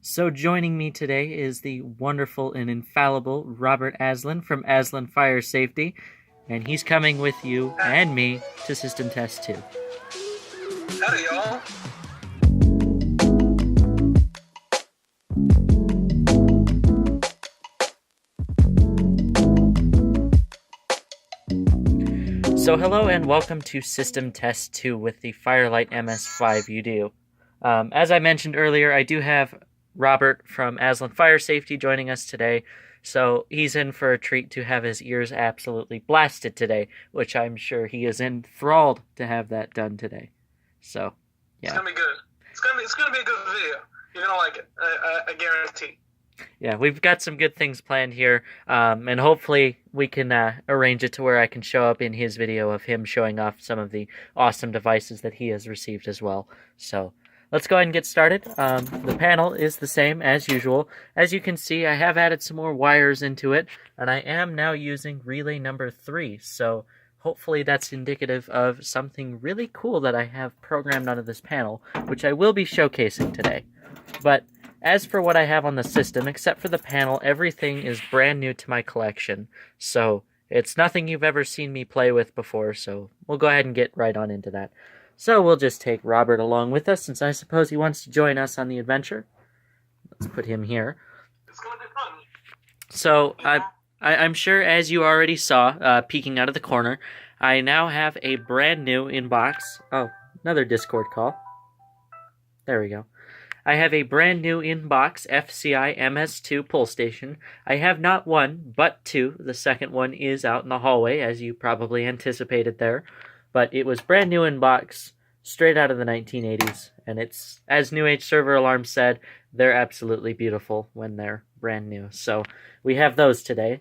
So joining me today is the wonderful and infallible Robert Aslin from Aslin Fire Safety, and he's coming with you and me to System Test 2. Howdy, y'all. So hello and welcome to System Test 2 with the Firelight MS-5UD. As I mentioned earlier, I do have Robert from Aslin Fire Safety joining us today, so he's in for a treat to have his ears absolutely blasted today, which I'm sure he is enthralled to have that done today. So, yeah. It's gonna be good. It's gonna be a good video. You're gonna like it. I guarantee. Yeah, we've got some good things planned here, and hopefully we can arrange it to where I can show up in his video of him showing off some of the awesome devices that he has received as well. So, let's go ahead and get started. The panel is the same as usual. As you can see, I have added some more wires into it, and I am now using relay number 3, so hopefully that's indicative of something really cool that I have programmed onto this panel, which I will be showcasing today. But as for what I have on the system, except for the panel, everything is brand new to my collection, so it's nothing you've ever seen me play with before, so we'll go ahead and get right on into that. So we'll just take Robert along with us, since I suppose he wants to join us on the adventure. Let's put him here. It's gonna be fun. So, I'm sure, as you already saw, peeking out of the corner, I now have a brand new inbox. Oh, another Discord call. There we go. I have a brand new inbox FCI MS2 pull station. I have not one, but two. The second one is out in the hallway, as you probably anticipated there. But it was brand new in box, straight out of the 1980s, and it's, as New Age Server Alarm said, they're absolutely beautiful when they're brand new. So we have those today,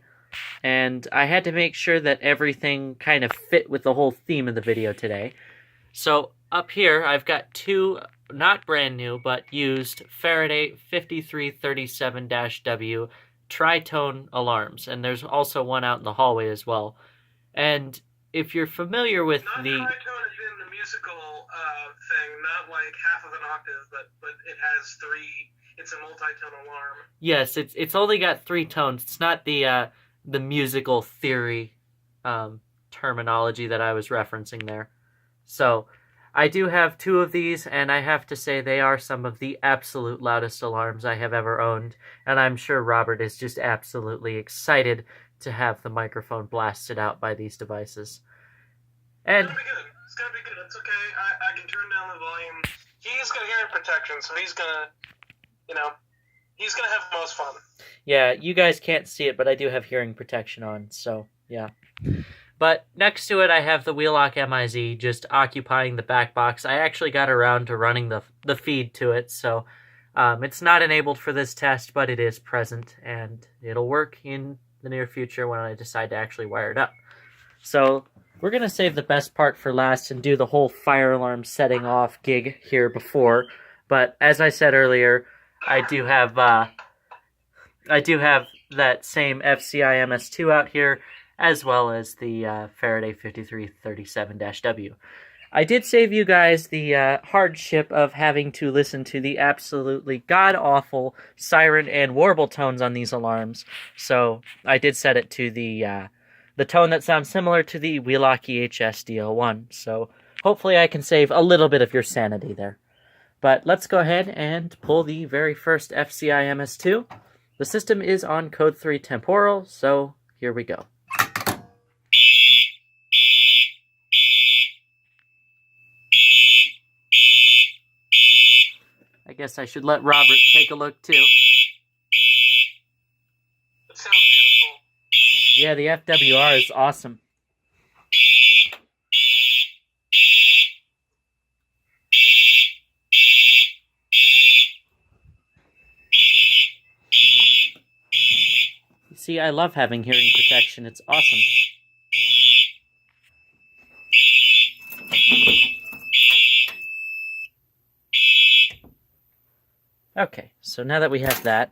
and I had to make sure that everything kind of fit with the whole theme of the video today. So up here, I've got two, not brand new, but used Faraday 5337-W tritone alarms, and there's also one out in the hallway as well. And if you're familiar with Not the... tritone is in the musical thing, not like half of an octave, but it has three. It's a multi-tone alarm. Yes, it's only got 3 tones. It's not the musical theory terminology that I was referencing there. So I do have 2 of these, and I have to say they are some of the absolute loudest alarms I have ever owned, and I'm sure Robert is just absolutely excited to have the microphone blasted out by these devices. And It's gonna be good. It's gonna be good. It's okay. I can turn down the volume. He's got hearing protection, so he's gonna, he's gonna have the most fun. yeah, you guys can't see it, but I do have hearing protection on, so yeah. But next to it, I have the Wheelock MIZ just occupying the back box. I actually got around to running the feed to it, so it's not enabled for this test, but it is present, and it'll work in the near future when I decide to actually wire it up. So we're going to save the best part for last and do the whole fire alarm setting off gig here before. But as I said earlier, I do have that same FCI MS2 out here, as well as the Faraday 5337-W. I did save you guys the hardship of having to listen to the absolutely god-awful siren and warble tones on these alarms, so I did set it to the tone that sounds similar to the Wheelock EHS DL1, so hopefully I can save a little bit of your sanity there. But let's go ahead and pull the very first FCI MS2. The system is on code 3 temporal, so here we go. I guess I should let Robert take a look too. It sounds beautiful. Yeah, the FWR is awesome. You see, I love having hearing protection. It's awesome. Okay, so now that we have that,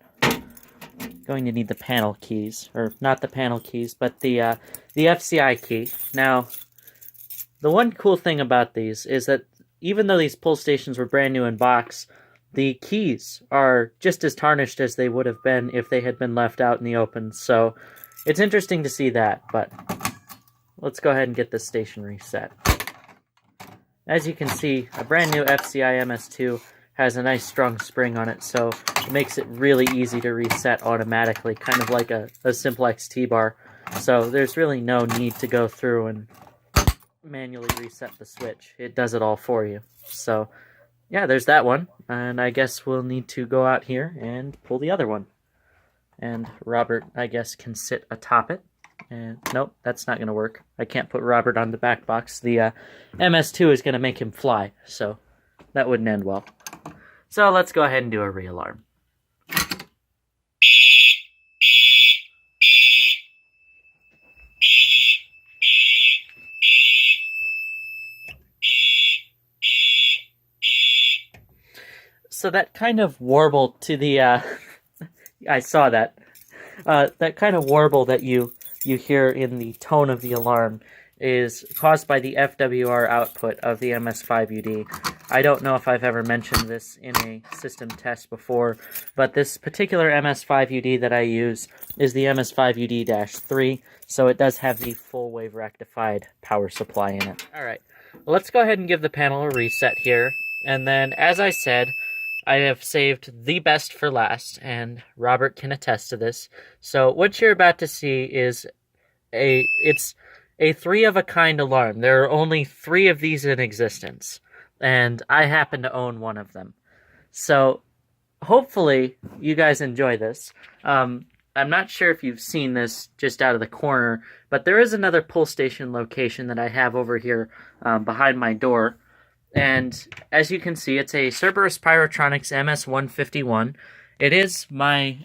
going to need the panel keys, or not the panel keys, but the FCI key. Now, the one cool thing about these is that even though these pull stations were brand new in box, the keys are just as tarnished as they would have been if they had been left out in the open. So it's interesting to see that, but let's go ahead and get this station reset. As you can see, a brand new FCI MS-2 has a nice strong spring on it, so it makes it really easy to reset automatically, kind of like a simplex T-bar. So there's really no need to go through and manually reset the switch. It does it all for you. So yeah, there's that one, and I guess we'll need to go out here and pull the other one. And Robert, I guess, can sit atop it. And nope, that's not going to work. I can't put Robert on the back box. The MS-2 is going to make him fly, so that wouldn't end well. So let's go ahead and do a re-alarm. So that kind of warble to the, I saw that. That kind of warble that you hear in the tone of the alarm is caused by the FWR output of the MS-5UD. I don't know if I've ever mentioned this in a system test before, but this particular MS-5UD that I use is the MS-5UD-3, so it does have the full wave rectified power supply in it. Alright, well, let's go ahead and give the panel a reset here, and then, as I said, I have saved the best for last, and Robert can attest to this. So what you're about to see is it's a three-of-a-kind alarm. There are only 3 of these in existence, and I happen to own one of them. So hopefully you guys enjoy this. I'm not sure if you've seen this just out of the corner, but there is another pull station location that I have over here behind my door. And as you can see, it's a Cerberus Pyrotronics MS-151. It is my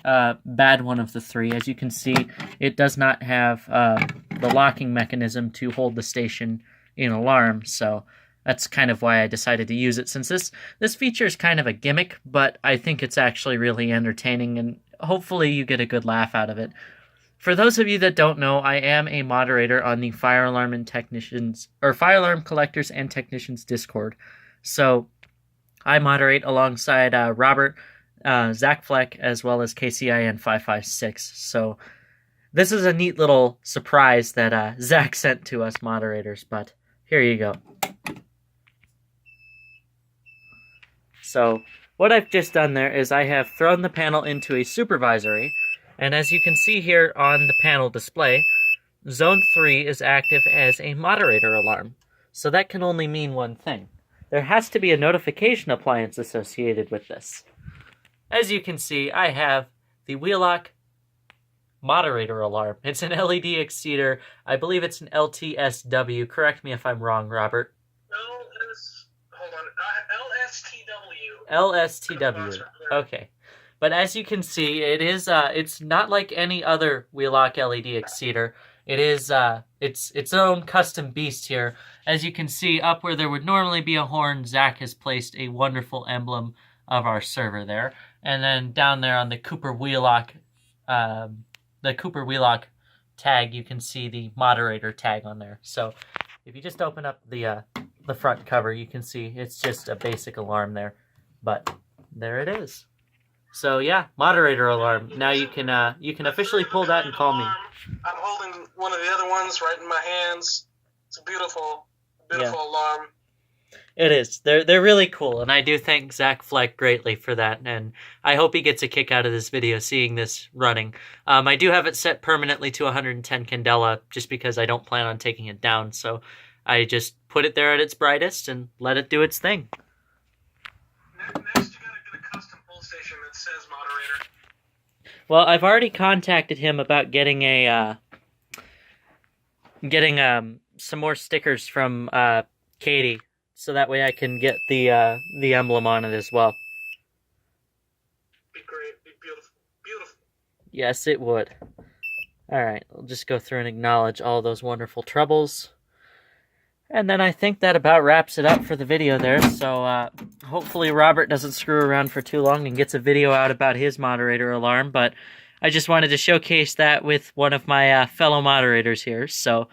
bad one of the 3. As you can see, it does not have the locking mechanism to hold the station in alarm, so that's kind of why I decided to use it, since this feature is kind of a gimmick, but I think it's actually really entertaining, and hopefully you get a good laugh out of it. For those of you that don't know, I am a moderator on the Fire Alarm Collectors and Technicians Discord. So I moderate alongside Robert, Zach Fleck, as well as KCIN 556. So this is a neat little surprise that Zach sent to us moderators, but here you go. So what I've just done there is I have thrown the panel into a supervisory, and as you can see here on the panel display, Zone 3 is active as a moderator alarm. So that can only mean one thing. There has to be a notification appliance associated with this. As you can see, I have the Wheelock moderator alarm. It's an LED exceeder. I believe it's an LTSW. Correct me if I'm wrong, Robert. LSTW. Okay. But as you can see, it is it's not like any other Wheelock LED exceeder. It is its own custom beast here. As you can see, up where there would normally be a horn, Zach has placed a wonderful emblem of our server there. And then down there on the Cooper Wheelock tag, you can see the moderator tag on there. So if you just open up the front cover, you can see it's just a basic alarm there. But there it is. So yeah, moderator alarm. Now you can officially pull that and call me. I'm holding one of the other ones right in my hands. It's a beautiful alarm. It is. They're really cool, and I do thank Zach Fleck greatly for that, and I hope he gets a kick out of this video seeing this running. I do have it set permanently to 110 candela just because I don't plan on taking it down, so I just put it there at its brightest and let it do its thing. Next, you gotta get a custom pull station that says moderator. Well, I've already contacted him about getting some more stickers from Katie, so that way I can get the emblem on it as well. Be great, be beautiful, beautiful. Yes, it would. All right, we'll just go through and acknowledge all those wonderful troubles. And then I think that about wraps it up for the video there. So hopefully Robert doesn't screw around for too long and gets a video out about his moderator alarm. But I just wanted to showcase that with one of my fellow moderators here. So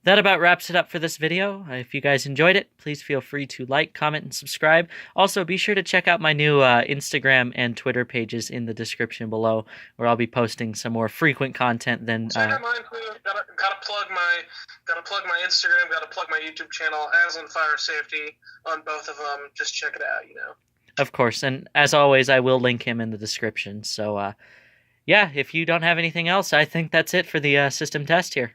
that about wraps it up for this video. If you guys enjoyed it, please feel free to like, comment, and subscribe. Also, be sure to check out my new Instagram and Twitter pages in the description below, where I'll be posting some more frequent content than... Check out mine too. Gotta plug my Instagram, gotta plug my YouTube channel, Aslin Fire Safety, on both of them. Just check it out, Of course, and as always, I will link him in the description. So, yeah, if you don't have anything else, I think that's it for the system test here.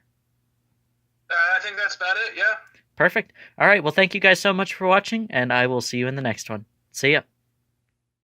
I think that's about it, yeah. Perfect. All right, well, thank you guys so much for watching, and I will see you in the next one. See ya.